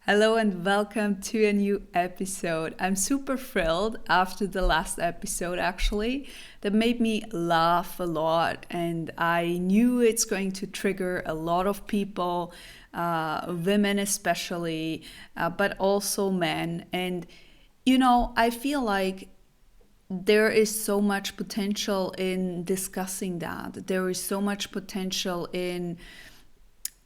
Hello and welcome to a new episode. I'm super thrilled after the last episode, actually, that made me laugh a lot. And I knew it's going to trigger a lot of people, women especially, but also men. And, I feel like there is so much potential in discussing that. There is so much potential in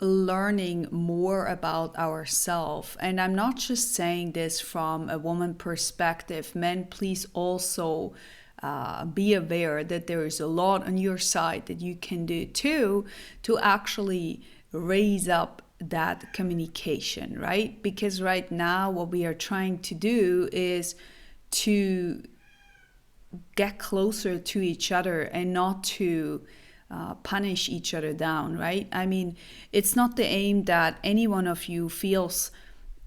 learning more about ourselves. And I'm not just saying this from a woman perspective. Men, please also be aware that there is a lot on your side that you can do too to actually raise up that communication, right? Because right now, what we are trying to do is to get closer to each other and not to punish each other down, right? I mean, it's not the aim that any one of you feels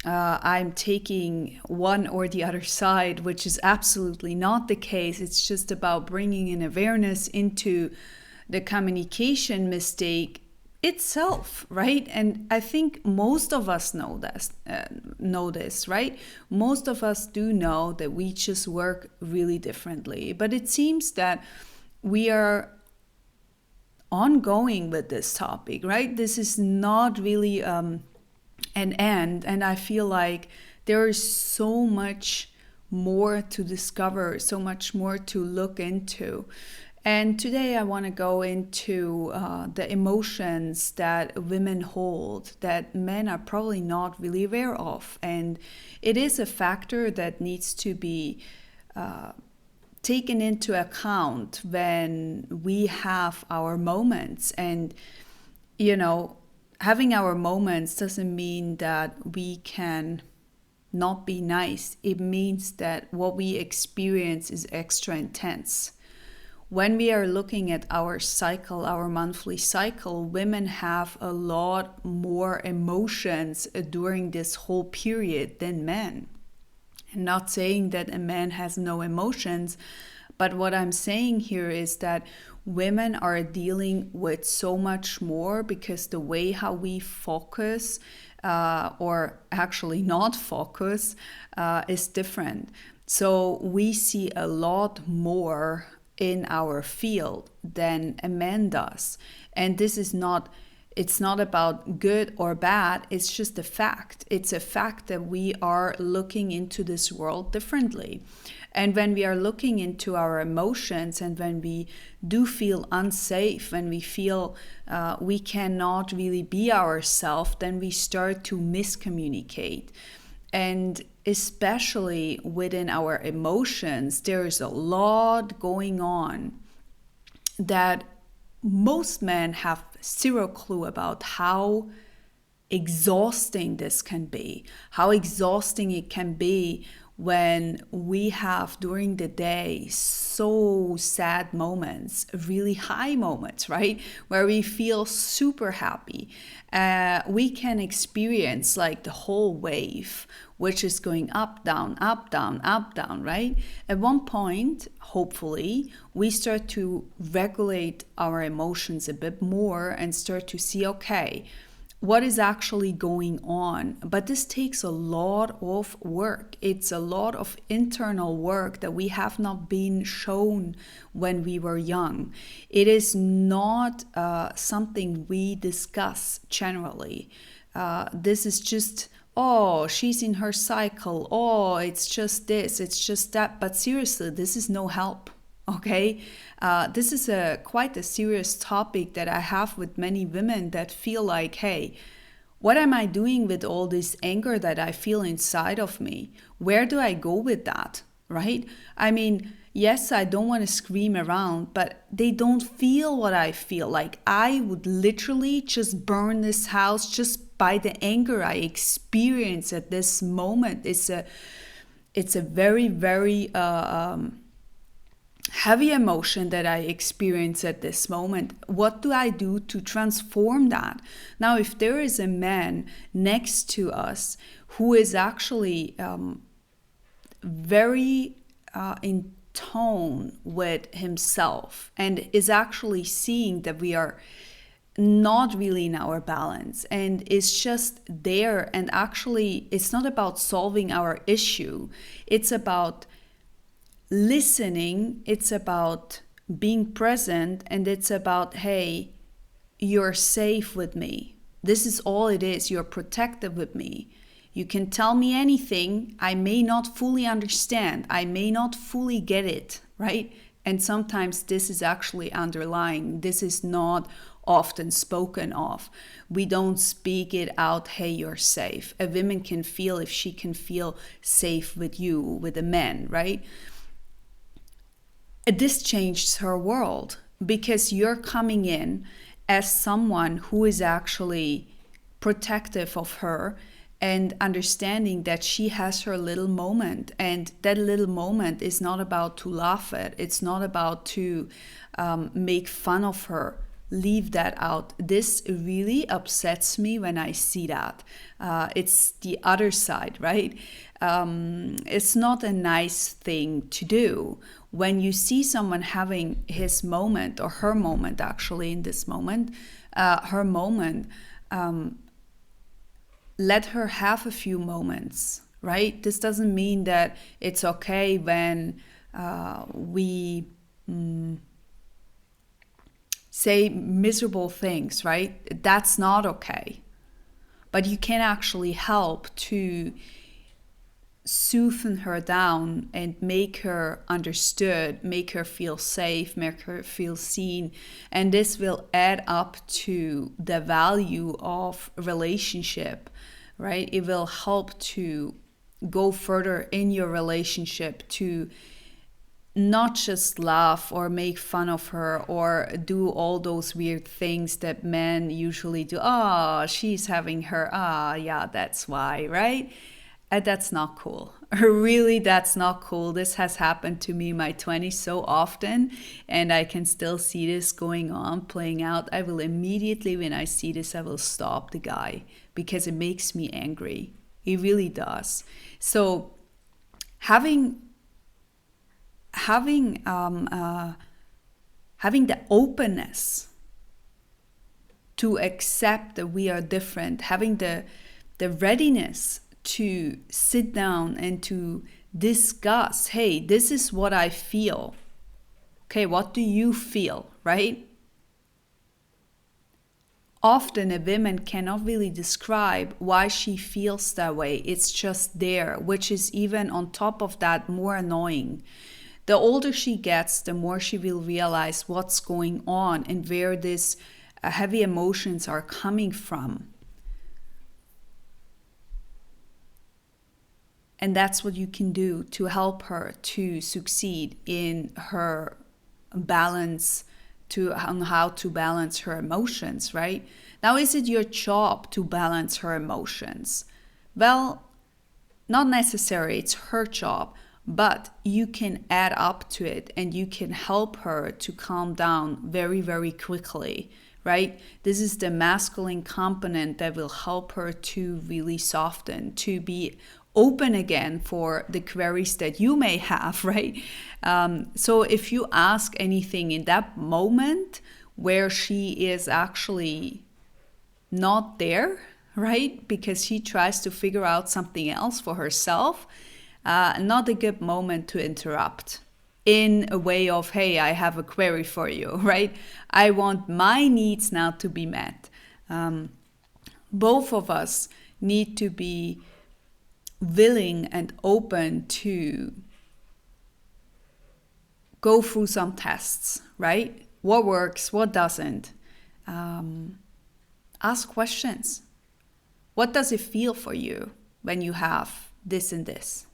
I'm taking one or the other side, which is absolutely not the case. It's just about bringing an awareness into the communication mistake itself, right? And I think most of us know this, right? Most of us do know that we just work really differently, but it seems that we are ongoing with this topic, right? This is not really an end, and I feel like there is so much more to discover, so much more to look into. And today I want to go into the emotions that women hold that men are probably not really aware of. And it is a factor that needs to be taken into account when we have our moments. And, having our moments doesn't mean that we can not be nice. It means that what we experience is extra intense. When we are looking at our cycle, our monthly cycle, women have a lot more emotions during this whole period than men. I'm not saying that a man has no emotions, but what I'm saying here is that women are dealing with so much more because the way how we focus, or actually not focus, is different. So we see a lot more in our field than a man does. And this is not, it's not about good or bad, it's just a fact. It's a fact that we are looking into this world differently. And when we are looking into our emotions and when we do feel unsafe, when we feel we cannot really be ourselves, then we start to miscommunicate. And especially within our emotions, there is a lot going on that most men have zero clue about how exhausting this can be, how exhausting it can be when we have during the day so sad moments, really high moments, right? Where we feel super happy. We can experience like the whole wave, which is going up, down, up, down, up, down, right? At one point, hopefully, we start to regulate our emotions a bit more and start to see, okay, what is actually going on. But this takes a lot of work. It's a lot of internal work that we have not been shown when we were young. It is not something we discuss generally. This is just, oh, she's in her cycle. Oh, it's just this, it's just that. But seriously, this is no help. Okay, this is quite a serious topic that I have with many women that feel like, hey, what am I doing with all this anger that I feel inside of me? Where do I go with that, right? I mean, yes, I don't want to scream around, but they don't feel what I feel. Like I would literally just burn this house just by the anger I experience at this moment. It's a very, very heavy emotion that I experience at this moment. What do I do to transform that? Now, if there is a man next to us who is actually very in tone with himself and is actually seeing that we are not really in our balance and is just there. And actually, it's not about solving our issue. It's about listening. It's about being present. And it's about, hey, you're safe with me. This is all it is. You're protective with me. You can tell me anything. I may not fully understand. I may not fully get it, right? And sometimes this is actually underlying. This is not often spoken of. We don't speak it out, hey, you're safe. A woman can feel if she can feel safe with you, with a man, right? This changed her world because you're coming in as someone who is actually protective of her and understanding that she has her little moment. And that little moment is not about to laugh at. It's not about to make fun of her. Leave that out. This really upsets me when I see that. It's the other side, right? It's not a nice thing to do. When you see someone having his moment, or her moment actually in this moment, her moment, let her have a few moments, right? This doesn't mean that it's okay when we say miserable things, right? That's not okay. But you can actually help to soothe her down and make her understood, make her feel safe, make her feel seen. And this will add up to the value of relationship, right? It will help to go further in your relationship, to not just laugh or make fun of her or do all those weird things that men usually do. Oh, she's having her, yeah, that's why, right? That's not cool. Really, that's not cool. This has happened to me in my 20s so often, and I can still see this going on, playing out. I will immediately, when I see this, I will stop the guy because it makes me angry. It really does. So having the openness to accept that we are different, having the readiness to sit down and to discuss, hey, this is what I feel. Okay, what do you feel, right? Often a woman cannot really describe why she feels that way. It's just there, which is even on top of that more annoying. The older she gets, the more she will realize what's going on and where these heavy emotions are coming from. And that's what you can do to help her to succeed in her balance, on how to balance her emotions, right? Now, is it your job to balance her emotions? Well, not necessarily. It's her job. But you can add up to it and you can help her to calm down very, very quickly, right? This is the masculine component that will help her to really soften, to be open again for the queries that you may have, right? So if you ask anything in that moment where she is actually not there, right? Because she tries to figure out something else for herself, not a good moment to interrupt in a way of, hey, I have a query for you, right? I want my needs now to be met. Both of us need to be willing and open to go through some tests, right? What works, what doesn't? Ask questions. What does it feel for you when you have this and this?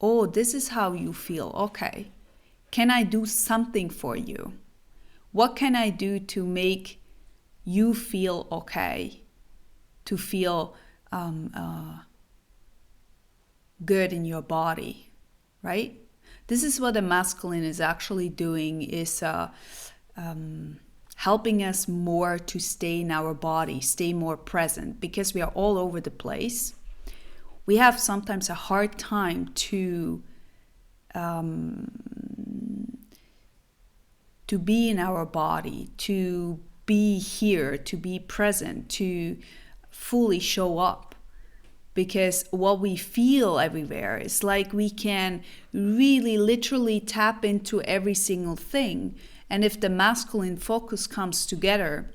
Oh, this is how you feel. Okay. Can I do something for you? What can I do to make you feel okay? To feel good in your body, right? This is what the masculine is actually doing, is helping us more to stay in our body, stay more present, because we are all over the place. We have sometimes a hard time to be in our body, to be here, to be present, to fully show up. Because what we feel everywhere is like we can really literally tap into every single thing. And if the masculine focus comes together,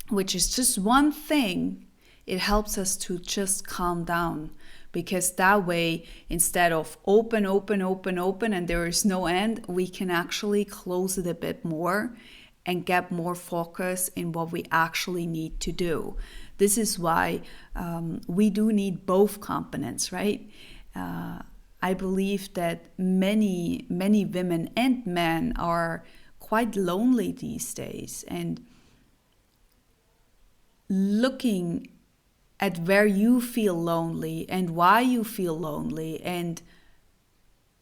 which is just one thing, it helps us to just calm down. Because that way, instead of open, and there is no end, we can actually close it a bit more and get more focus in what we actually need to do. This is why we do need both components, right? I believe that many women and men are quite lonely these days, and looking at where you feel lonely and why you feel lonely, and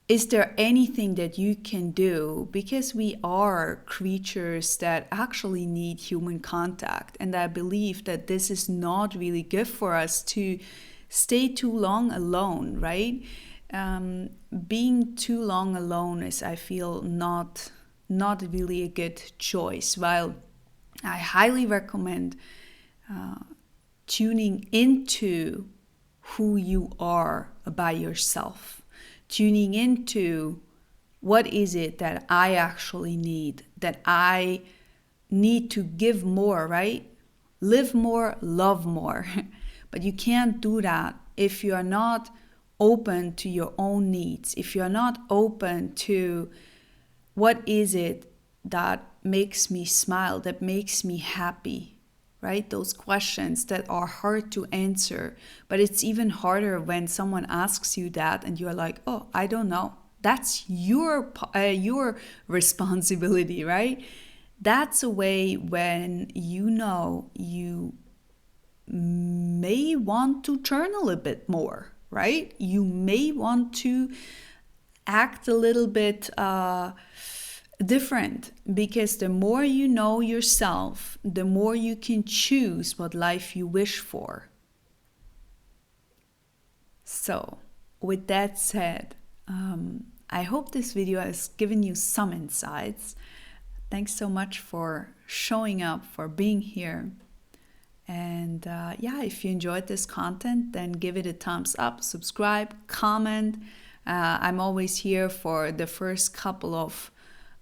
is there anything that you can do, because we are creatures that actually need human contact. And I believe that this is not really good for us to stay too long alone, right? Being too long alone is, I feel, not really a good choice. While I highly recommend tuning into who you are by yourself, tuning into what is it that I actually need, that I need to give more, right? Live more, love more. But you can't do that if you are not open to your own needs, if you're not open to what is it that makes me smile, that makes me happy, right? Those questions that are hard to answer. But it's even harder when someone asks you that and you're like, oh, I don't know. That's your responsibility, right? That's a way when you know you may want to journal a bit more, right? You may want to act a little bit different, because the more you know yourself, the more you can choose what life you wish for. So, with that said, I hope this video has given you some insights. Thanks so much for showing up, for being here. And if you enjoyed this content, then give it a thumbs up, subscribe, comment. I'm always here for the first couple of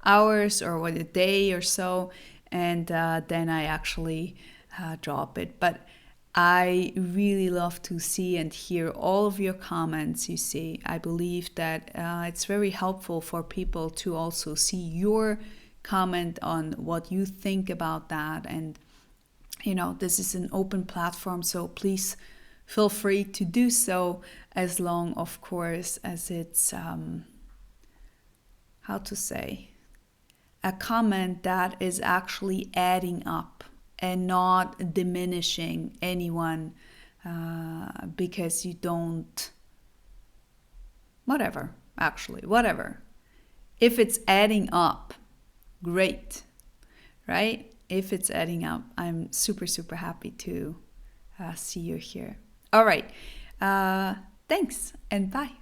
hours or a day or so, and then I actually drop it. But I really love to see and hear all of your comments. You see, I believe that it's very helpful for people to also see your comment on what you think about that. And this is an open platform, so please feel free to do so, as long, of course, as it's a comment that is actually adding up and not diminishing anyone because you don't, whatever. If it's adding up, great, right? If it's adding up, I'm super, super happy to see you here. All right. Thanks and bye.